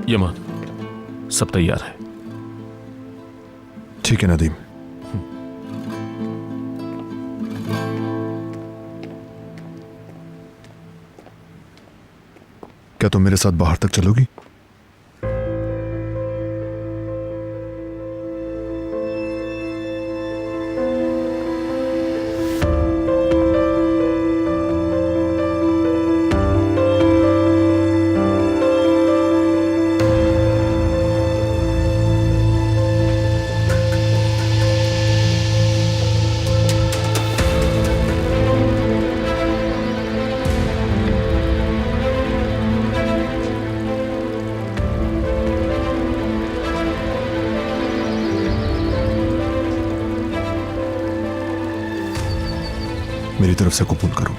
यमान, सब तैयार है। ठीक है नदीम। क्या तुम मेरे साथ बाहर तक चलोगी? मेरी तरफ से कबूल करो।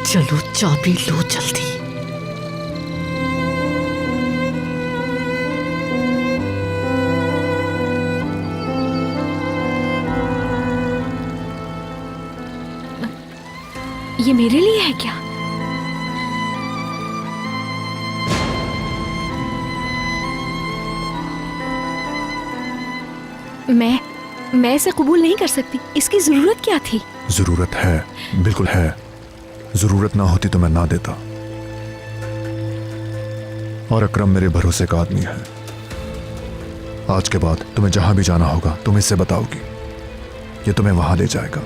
चलो चाबी लो जल्दी। ये मेरे लिए है क्या? मैं इसे कबूल नहीं कर सकती। इसकी जरूरत क्या थी? जरूरत है, बिल्कुल है। जरूरत ना होती तो मैं ना देता। और अकरम मेरे भरोसे का आदमी है। आज के बाद तुम्हें जहां भी जाना होगा तुम इससे बताओगी, ये तुम्हें वहां ले जाएगा।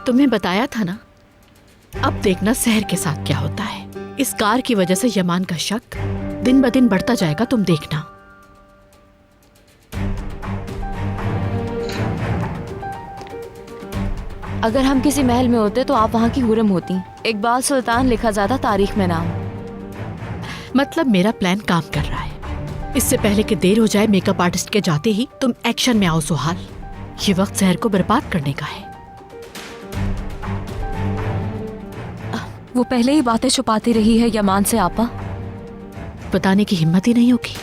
तुम्हें बताया था ना, अब देखना सहर के साथ क्या होता है। इस कार की वजह से यमान का शक दिन ब दिन बढ़ता जाएगा, तुम देखना। अगर हम किसी महल में होते तो आप वहाँ की हुरम होती। इकबाल सुल्तान लिखा जाता तारीख में नाम। मतलब मेरा प्लान काम कर रहा है। इससे पहले कि देर हो जाए मेकअप आर्टिस्ट के जाते ही तुम एक्शन में आओ सुहाल। ये वक्त सहर को बर्बाद करने का है। वो पहले ही बातें छुपाती रही है यमान से आपा। बताने की हिम्मत ही नहीं होगी।